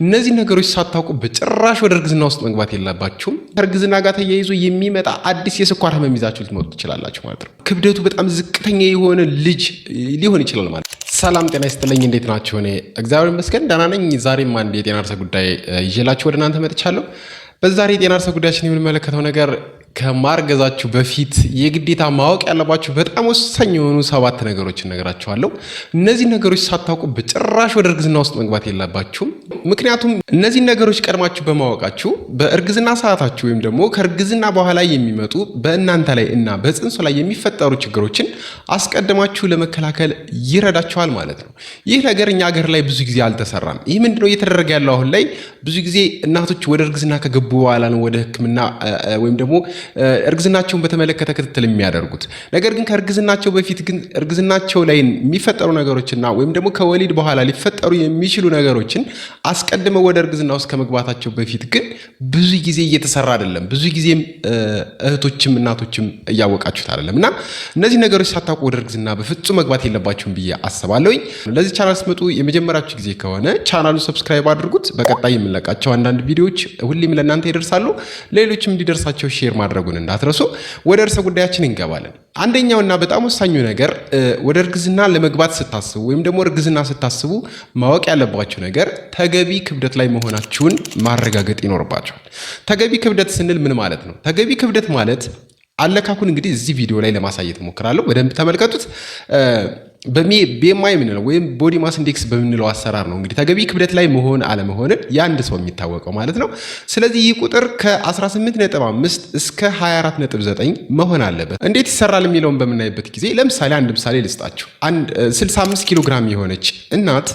እነዚህ ነገሮች ሳታውቁ በጭራሽ ወደ እርግዝና ውስጥ መግባት የለባችሁም። ከእርግዝና ጋር ተያይዞ የሚመጣ አዲስ የስኳር ህመም ይዛችሁ ልትመጡ ትችላላችሁ ማለት ነው። ክብደቱ በጣም ዝቅተኛ የሆነ ልጅ ሊሆን ይችላል ማለት ነው። ሰላም ጤና ይስጥልኝ፣ እንዴት ናችሁ? እኔ እግዚአብሔር ይመስገን ደህና ነኝ። ዛሬም አንድ የጤና ርዕሰ ጉዳይ ይዤላችሁ ወደ እናንተ መጥቻለሁ። በዛሬ የጤና ርዕሰ ጉዳያችን የምንመለከተው ነገር ከማርገዛችሁ በፊት የግዴታ ማወቅ ያለባችሁ በጣም ወሳኝ የሆኑ 7 ነገሮችን እነግራችኋለሁ። እነዚህ ነገሮች ሳታውቁ በጭራሽ ወደ እርግዝና ውስጥ መግባት የለባችሁም። ምክንያቱም እነዚህ ነገሮች ቀድማችሁ በማወቃችሁ በእርግዝና ሰዓታችሁ ወይም ደግሞ ከእርግዝና በኋላ የሚመጡ በእናንተ ላይ እና በጽንሱ ላይ የሚፈጠሩ ችግሮችን አስቀድማችሁ ለመከላከል ይረዳችኋል ማለት ነው። ይህ ነገር እኛ ሀገር ላይ ብዙ ጊዜ አልተሰራም። ይህ ምንድነው እየተደረገ ያለው? አሁን ላይ ብዙ ጊዜ እናቶች ወደ እርግዝና ከገቡ በኋላ ነው ወደ ሕክምና ወይም ደግሞ እርግዝናቸውን በተመለከተ ክትትል የሚያደርጉት። ነገር ግን ከእርግዝናቸው በፊት ግን እርግዝናቸው ላይ የሚፈጠሩ ነገሮችና ወይም ደግሞ ከወሊድ በኋላ ሊፈጠሩ የሚችሉ ነገሮችን አስቀድመው ወደ እርግዝና ውስጥ ከመግባታቸው በፊት ግን ብዙ ጊዜ እየተሰራ አይደለም። ብዙ ጊዜም እህቶችም እናቶችም እያወቃችሁት አይደለም እና እነዚህ ነገሮች ሳታውቁ ወደ እርግዝና በፍጹም መግባት የለባችሁም ብዬ አስባለሁኝ። ለዚህ ቻናል ስትመጡ የመጀመሪያችሁ ጊዜ ከሆነ ቻናሉን ሰብስክራይብ አድርጉት። በቀጣይ የምንለቃቸው አንዳንድ ቪዲዮዎች ሁሌም ለእናንተ ይደርሳሉ። ሌሎችም እንዲደርሳቸው ሼር ማድረጉን እንዳትረሱ። ወደ ርዕሰ ጉዳያችን እንገባለን። አንደኛውና በጣም ወሳኙ ነገር ወደ እርግዝና ለመግባት ስታስቡ ወይም ደግሞ እርግዝና ስታስቡ ማወቅ ያለባችሁ ነገር ተገቢ ክብደት ላይ መሆናችሁን ማረጋገጥ ይኖርባችኋል። ተገቢ ክብደት ስንል ምን ማለት ነው? ተገቢ ክብደት ማለት አለካኩን እንግዲህ እዚህ ቪዲዮ ላይ ለማሳየት እሞክራለሁ። በደንብ ተመልከቱት። BMI የምንለው ወይም ቦዲ ማስ ኢንዴክስ በምንለው አሰራር ነው እንግዲህ ተገቢ ክብደት ላይ መሆን አለመሆንን የአንድ ሰው የሚታወቀው ማለት ነው። ስለዚህ ይህ ቁጥር ከ18.5 እስከ 24.9 መሆን አለበት። እንዴት ይሰራል የሚለውን በምናይበት ጊዜ ለምሳሌ አንድ ምሳሌ ልስጣችሁ። 65 ኪሎ ግራም የሆነች እናት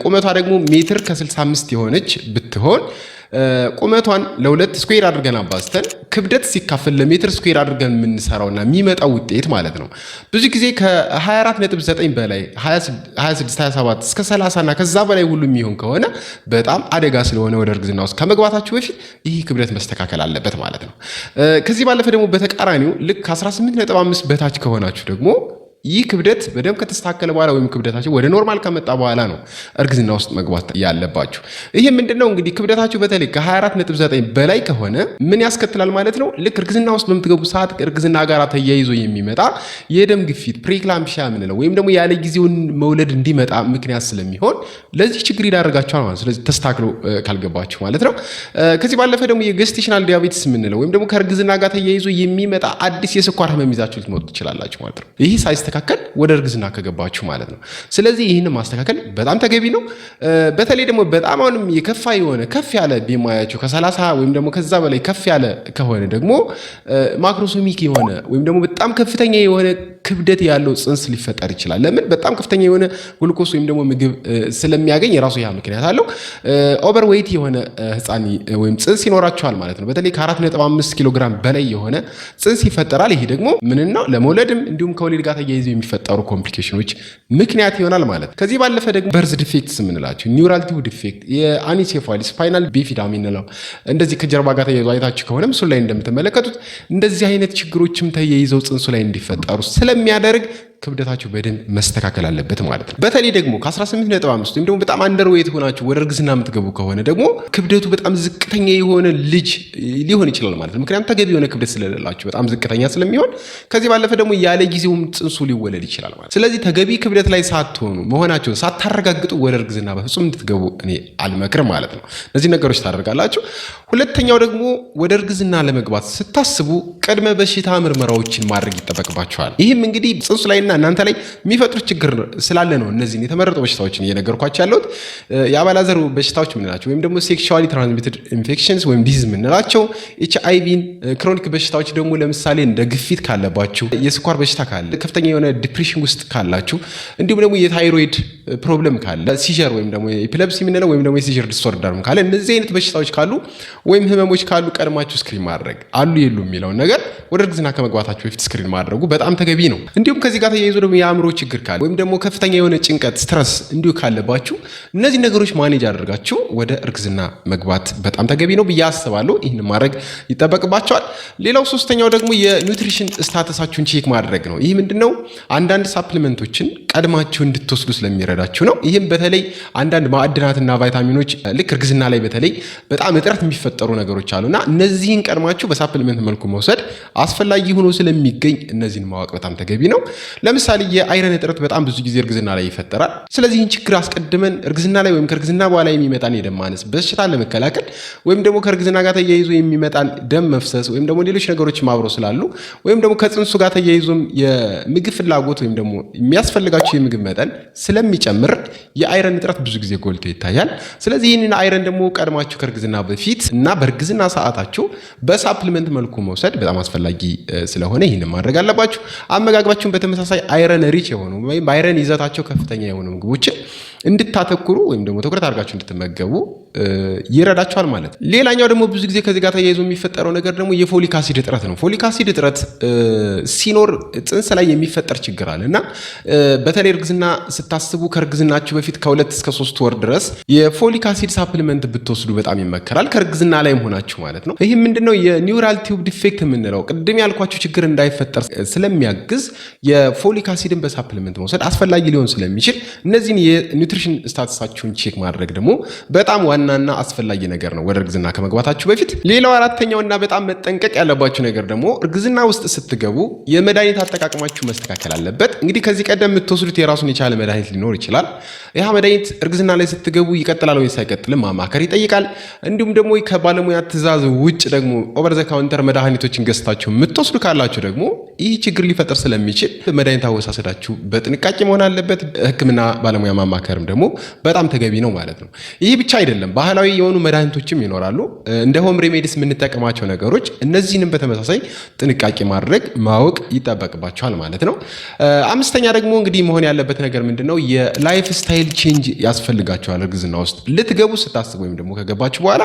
ቁመቷ ደግሞ ሜትር ከ65 የሆነች ብትሆን ቁመቷን ለሁለት ስኩዌር አድርገን አባዝተን ክብደት ሲካፈል ለሜትር ስኩዌር አድርገን የምንሰራውና የሚመጣው ውጤት ማለት ነው ብዙ ጊዜ ከ24.9 በላይ 26 27 እስከ 30 እና ከዛ በላይ ሁሉ የሚሆን ከሆነ በጣም አደጋ ስለሆነ ወደ እርግዝና ውስጥ ከመግባታችሁ በፊት ይህ ክብደት መስተካከል አለበት ማለት ነው። ከዚህ ባለፈ ደግሞ በተቃራኒው ልክ ከ18.5 በታች ከሆናችሁ ደግሞ ይህ ክብደት በደንብ ከተስተካከለ በኋላ ወይም ክብደታችሁ ወደ ኖርማል ከመጣ በኋላ ነው እርግዝና ውስጥ መግባት ያለባችሁ። ይሄ ምንድነው እንግዲህ ክብደታችሁ በተለይ ከ24.9 በላይ ከሆነ ምን ያስከትላል ማለት ነው? ልክ እርግዝና ውስጥ በምትገቡ ሰዓት እርግዝና ጋር ተያይዞ የሚመጣ የደም ግፊት ፕሪክላምፒያ የምንለው ወይም ደግሞ ያለ ጊዜውን መውለድ እንዲመጣ ምክንያት ስለሚሆን ለዚህ ችግር ይዳረጋችኋል ማለት ነው። ስለዚህ ተስተካክሎ ካልገባችሁ ማለት ነው። ከዚህ ባለፈ ደግሞ የጌስቴሽናል ዲያቤቲስ የምንለው ወይም ደግሞ ከእርግዝና ጋር ተያይዞ የሚመጣ አዲስ የስኳር ህመም ይዛችሁ ልትመጡ ትችላላችሁ ማለት ነው። ይህ ማስተካከል ወደ እርግዝና ከገባችሁ ማለት ነው። ስለዚህ ይህንን ማስተካከል በጣም ተገቢ ነው። በተለይ ደግሞ በጣም አሁንም የከፋ የሆነ ከፍ ያለ BMI-ያችሁ ከ30 ወይም ደግሞ ከዛ በላይ ከፍ ያለ ከሆነ ደግሞ ማክሮሶሚክ የሆነ ወይም ደግሞ በጣም ከፍተኛ የሆነ ክብደት ያለው ጽንስ ሊፈጠር ይችላል። ለምን? በጣም ከፍተኛ የሆነ ግሉኮስ ወይም ደግሞ ምግብ ስለሚያገኝ የራሱ ያ ምክንያት አለው። ኦቨርዌይት የሆነ ህፃን ወይም ጽንስ ይኖራቸዋል ማለት ነው። በተለይ ከ4.5 ኪሎ ግራም በላይ የሆነ ጽንስ ይፈጠራል። ይሄ ደግሞ ምንና ለመውለድም እንዲሁም ከወሊድ ጋር ተያይዘው የሚፈጠሩ ኮምፕሊኬሽኖች ምክንያት ይሆናል ማለት ነው። ከዚህ ባለፈ ደግሞ በርዝ ዲፌክትስ የምንላቸው ኒውራል ቲዩብ ዲፌክት፣ የአኒሴፋሊ ስፓይናል ቢፊዳ የምንለው እንደዚህ ከጀርባ ጋር ተያይዘው አይታችሁ ከሆነ ምስሉ ላይ እንደምትመለከቱት እንደዚህ አይነት ችግሮችም ተያይዘው ጽንሱ ላይ እንዲፈጠሩ ስለሚያደርግ ክብደታችሁ በደንብ መስተካከል አለበት ማለት ነው። በተለይ ደግሞ ከ18.5 ወይም ደግሞ በጣም አንደርዌይት ሆናችሁ ወደ እርግዝና የምትገቡ ከሆነ ደግሞ ክብደቱ በጣም ዝቅተኛ የሆነ ልጅ ሊሆን ይችላል ማለት ነው። ምክንያቱም ተገቢ የሆነ ክብደት ስለሌላችሁ በጣም ዝቅተኛ ስለሚሆን፣ ከዚህ ባለፈ ደግሞ ያለ ጊዜውም ጽንሱ ሊወለድ ይችላል ማለት። ስለዚህ ተገቢ ክብደት ላይ ሳትሆኑ መሆናችሁን ሳታረጋግጡ ወደ እርግዝና በፍጹም እንድትገቡ እኔ አልመክርም ማለት ነው። እነዚህ ነገሮች ታደርጋላችሁ። ሁለተኛው ደግሞ ወደ እርግዝና ለመግባት ስታስቡ ቅድመ በሽታ ምርመራዎችን ማድረግ ይጠበቅባችኋል። ይህም እንግዲህ ጽንሱ ላይ እናንተ ላይ የሚፈጥሩት ችግር ስላለ ነው እነዚህን የተመረጡ በሽታዎችን እየነገርኳችሁ ያለሁት። የአባላዘር በሽታዎች የምንላቸው ወይም ደግሞ ሴክሹዋሊ ትራንስሚትድ ኢንፌክሽንስ ወይም ዲዚዝ የምንላቸው፣ HIV፣ ክሮኒክ በሽታዎች ደግሞ ለምሳሌ እንደ ግፊት ካለባችሁ፣ የስኳር በሽታ ካለ፣ ከፍተኛ የሆነ ዲፕሬሽን ውስጥ ካላችሁ፣ እንዲሁም ደግሞ የታይሮይድ ፕሮብለም ካለ፣ ሲጀር ወይም ደግሞ ኤፒሌፕሲ የምንለው ወይም ደግሞ የሲጀር ዲስኦርደርም ካለ፣ እነዚህ አይነት በሽታዎች ካሉ ወይም ህመሞች ካሉ ቀድማችሁ ስክሪን ማድረግ አሉ የሉ የሚለውን ነገር ወደ እርግዝና ከመግባታችሁ በፊት ስክሪን ማድረጉ በጣም ተገቢ ነው። እንዲሁም ከዚህ ጋር ተያይዞ ደግሞ የአእምሮ ችግር ካለ ወይም ደግሞ ከፍተኛ የሆነ ጭንቀት ስትረስ እንዲሁ ካለባችሁ እነዚህ ነገሮች ማኔጅ አድርጋችሁ ወደ እርግዝና መግባት በጣም ተገቢ ነው ብዬ አስባለሁ። ይህን ማድረግ ይጠበቅባቸዋል። ሌላው ሶስተኛው ደግሞ የኒውትሪሽን ስታተሳችሁን ቼክ ማድረግ ነው። ይህ ምንድነው? አንዳንድ ሳፕሊመንቶችን ቀድማችሁ እንድትወስዱ ስለሚረዳችሁ ነው። ይህም በተለይ አንዳንድ ማዕድናትና ቫይታሚኖች ልክ እርግዝና ላይ በተለይ በጣም እጥረት የሚፈጠሩ ነገሮች አሉና እነዚህን ቀድማችሁ በሳፕሊመንት መልኩ መውሰድ አስፈላጊ ሆኖ ስለሚገኝ እነዚህን ማወቅ በጣም ተገቢ ነው። ለምሳሌ የአይረን እጥረት በጣም ብዙ ጊዜ እርግዝና ላይ ይፈጠራል። ስለዚህ ይህን ችግር አስቀድመን እርግዝና ላይ ወይም ከእርግዝና በኋላ የሚመጣን የደም ማነስ በሽታ ለመከላከል ወይም ደግሞ ከእርግዝና ጋር ተያይዞ የሚመጣን ደም መፍሰስ ወይም ደግሞ ሌሎች ነገሮች ማብረው ስላሉ ወይም ደግሞ ከጽንሱ ጋር ተያይዞም የምግብ ፍላጎት ወይም ደግሞ የሚያስፈልጋቸው የምግብ መጠን ስለሚጨምር የአይረን እጥረት ብዙ ጊዜ ጎልቶ ይታያል። ስለዚህ ይህንን አይረን ደግሞ ቀድማችሁ ከእርግዝና በፊት እና በእርግዝና ሰዓታችሁ በሳፕሊመንት መልኩ መውሰድ በጣም አስፈላጊ ስለሆነ ይህንን ማድረግ አለባችሁ። አመጋግባችሁን በተመሳሳይ አይረን ሪች የሆኑ ወይም አይረን ይዘታቸው ከፍተኛ የሆኑ ምግቦችን እንድታተኩሩ ወይም ደግሞ ትኩረት አድርጋችሁ እንድትመገቡ ይረዳችኋል ማለት ነው። ሌላኛው ደግሞ ብዙ ጊዜ ከዚህ ጋር ተያይዞ የሚፈጠረው ነገር ደግሞ የፎሊክ አሲድ እጥረት ነው። ፎሊክ አሲድ እጥረት ሲኖር ጽንስ ላይ የሚፈጠር ችግር አለ እና በተለይ እርግዝና ስታስቡ ከእርግዝናችሁ በፊት ከ2 እስከ 3 ወር ድረስ የፎሊክ አሲድ ሳፕሊመንት ብትወስዱ በጣም ይመከራል። ከእርግዝና ላይም ሆናችሁ ማለት ነው። ይህ ምንድነው? የኒውራል ቲዩብ ዲፌክት የምንለው ቅድም ያልኳችሁ ችግር እንዳይፈጠር ስለሚያግዝ የፎሊክ አሲድን በሳፕሊመንት መውሰድ አስፈላጊ ሊሆን ስለሚችል እነዚህን የኒውትሪሽን ስታተሳችሁን ቼክ ማድረግ ደግሞ በጣም ዋናና አስፈላጊ ነገር ነው ወደ እርግዝና ከመግባታችሁ በፊት። ሌላው አራተኛውና በጣም መጠንቀቅ ያለባችሁ ነገር ደግሞ እርግዝና ውስጥ ስትገቡ የመድኃኒት አጠቃቀማችሁ መስተካከል አለበት። እንግዲህ ከዚህ ቀደም የምትወስዱት የራሱን የቻለ መድኃኒት ሊኖር ይችላል። ያ መድኃኒት እርግዝና ላይ ስትገቡ ይቀጥላል ወይስ አይቀጥልም ማማከር ይጠይቃል። እንዲሁም ደግሞ ከባለሙያ ትዕዛዝ ውጭ ደግሞ ኦቨር ዘ ካውንተር መድኃኒቶችን ገዝታችሁ የምትወስዱ ካላችሁ ደግሞ ይህ ችግር ሊፈጠር ስለሚችል መድኃኒት አወሳሰዳችሁ በጥንቃቄ መሆን አለበት። ሕክምና ባለሙያ ማማከርም ደግሞ በጣም ተገቢ ነው ማለት ነው። ይህ ብቻ አይደለም፣ ባህላዊ የሆኑ መድኃኒቶችም ይኖራሉ እንደ ሆም ሬሜዲስ የምንጠቀማቸው ነገሮች። እነዚህንም በተመሳሳይ ጥንቃቄ ማድረግ ማወቅ ይጠበቅባቸዋል ማለት ነው። አምስተኛ ደግሞ እንግዲህ መሆን ያለበት ነገር ምንድነው? የላይፍ ስታይል ቼንጅ ያስፈልጋቸዋል። እርግዝና ውስጥ ልትገቡ ስታስቡ ወይም ደግሞ ከገባችሁ በኋላ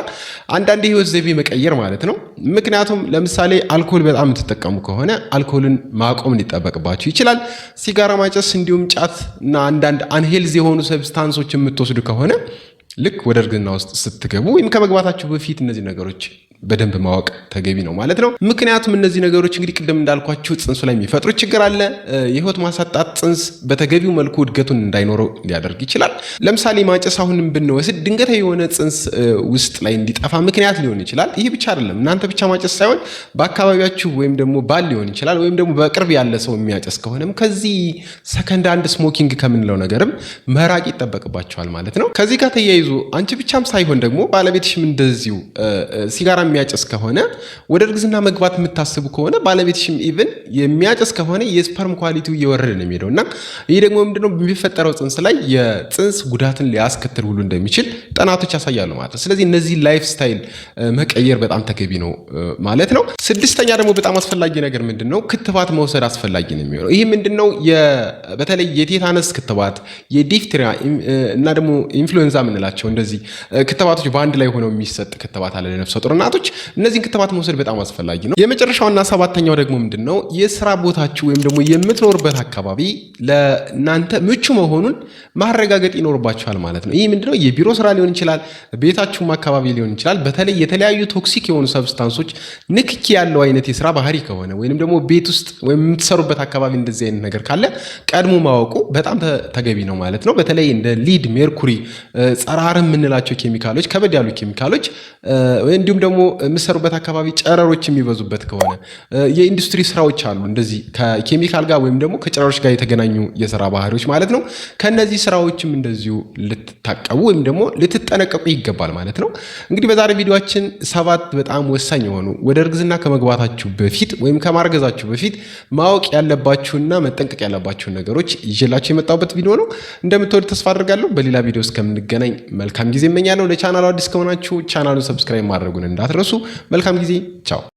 አንዳንድ የህይወት ዘይቤ መቀየር ማለት ነው። ምክንያቱም ለምሳሌ አልኮል በጣም የምትጠቀሙ ከሆነ አልኮልን ማቆም ሊጠበቅባችሁ ይችላል። ሲጋራ ማጨስ፣ እንዲሁም ጫት እና አንዳንድ አንሄልዝ የሆኑ ሰብስታንሶች የምትወስዱ ከሆነ ልክ ወደ እርግዝና ውስጥ ስትገቡ ወይም ከመግባታችሁ በፊት እነዚህ ነገሮች በደንብ ማወቅ ተገቢ ነው ማለት ነው። ምክንያቱም እነዚህ ነገሮች እንግዲህ ቅድም እንዳልኳችሁ ጽንሱ ላይ የሚፈጥሩት ችግር አለ። የህይወት ማሳጣት ጽንስ በተገቢው መልኩ እድገቱን እንዳይኖረው ሊያደርግ ይችላል። ለምሳሌ ማጨስ አሁንም ብንወስድ ድንገታዊ የሆነ ጽንስ ውስጥ ላይ እንዲጠፋ ምክንያት ሊሆን ይችላል። ይህ ብቻ አይደለም፣ እናንተ ብቻ ማጨስ ሳይሆን በአካባቢያችሁ ወይም ደግሞ ባል ሊሆን ይችላል ወይም ደግሞ በቅርብ ያለ ሰው የሚያጨስ ከሆነም ከዚህ ሰከንድ አንድ ስሞኪንግ ከምንለው ነገርም መራቅ ይጠበቅባቸዋል ማለት ነው። ከዚህ ጋር ተያይዞ አንቺ ብቻም ሳይሆን ደግሞ ባለቤትሽም እንደዚሁ ሲጋራ የሚያጨስ ከሆነ ወደ እርግዝና መግባት የምታስቡ ከሆነ ባለቤትሽም ኢቭን የሚያጨስ ከሆነ የስፐርም ኳሊቲው እየወረደ ነው የሚሄደው እና ይህ ደግሞ ምንድነው የሚፈጠረው ጽንስ ላይ የጽንስ ጉዳትን ሊያስከትል ሁሉ እንደሚችል ጥናቶች ያሳያሉ ማለት ነው። ስለዚህ እነዚህ ላይፍ ስታይል መቀየር በጣም ተገቢ ነው ማለት ነው። ስድስተኛ ደግሞ በጣም አስፈላጊ ነገር ምንድነው? ክትባት መውሰድ አስፈላጊ ነው የሚሆነው። ይህ ምንድነው? በተለይ የቴታነስ ክትባት፣ የዲፍቴሪያ እና ደግሞ ኢንፍሉዌንዛ የምንላቸው እንደዚህ ክትባቶች በአንድ ላይ ሆነው የሚሰጥ ክትባት አለ ለነፍሰ ጡር እናቶች። እነዚህን ክትባት መውሰድ በጣም አስፈላጊ ነው። የመጨረሻውና ሰባተኛው ደግሞ ምንድነው? የስራ ቦታችሁ ወይም ደግሞ የምትኖርበት አካባቢ ለእናንተ ምቹ መሆኑን ማረጋገጥ ይኖርባችኋል ማለት ነው። ይህ ምንድነው? የቢሮ ስራ ሊሆን ይችላል፣ ቤታችሁም አካባቢ ሊሆን ይችላል። በተለይ የተለያዩ ቶክሲክ የሆኑ ሰብስታንሶች ንክኪ ያለው አይነት የስራ ባህሪ ከሆነ ወይም ደግሞ ቤት ውስጥ ወይም የምትሰሩበት አካባቢ እንደዚህ አይነት ነገር ካለ ቀድሞ ማወቁ በጣም ተገቢ ነው ማለት ነው። በተለይ እንደ ሊድ፣ ሜርኩሪ፣ ጸረ አረም የምንላቸው ኬሚካሎች፣ ከበድ ያሉ ኬሚካሎች እንዲሁም ደግሞ የምትሰሩበት አካባቢ ጨረሮች የሚበዙበት ከሆነ የኢንዱስትሪ ስራዎች አሉ እንደዚህ ከኬሚካል ጋር ወይም ደግሞ ከጨረሮች ጋር የተገናኙ የስራ ባህሪዎች ማለት ነው። ከነዚህ ስራዎችም እንደዚሁ ልትታቀቡ ወይም ደግሞ ልትጠነቀቁ ይገባል ማለት ነው። እንግዲህ በዛሬ ቪዲዮአችን 7 በጣም ወሳኝ የሆኑ ወደ እርግዝና ከመግባታችሁ በፊት ወይም ከማርገዛችሁ በፊት ማወቅ ያለባችሁና መጠንቀቅ ያለባችሁን ነገሮች ይዤላችሁ የመጣሁበት ቪዲዮ ነው። እንደምትወዱ ተስፋ አድርጋለሁ። በሌላ ቪዲዮ እስከምንገናኝ መልካም ጊዜ እመኛለሁ። ለቻናሉ አዲስ ከሆናችሁ ቻናሉን ሰብስክራይብ ማድረጉን እንዳትረሱ። መልካም ጊዜ። ቻው።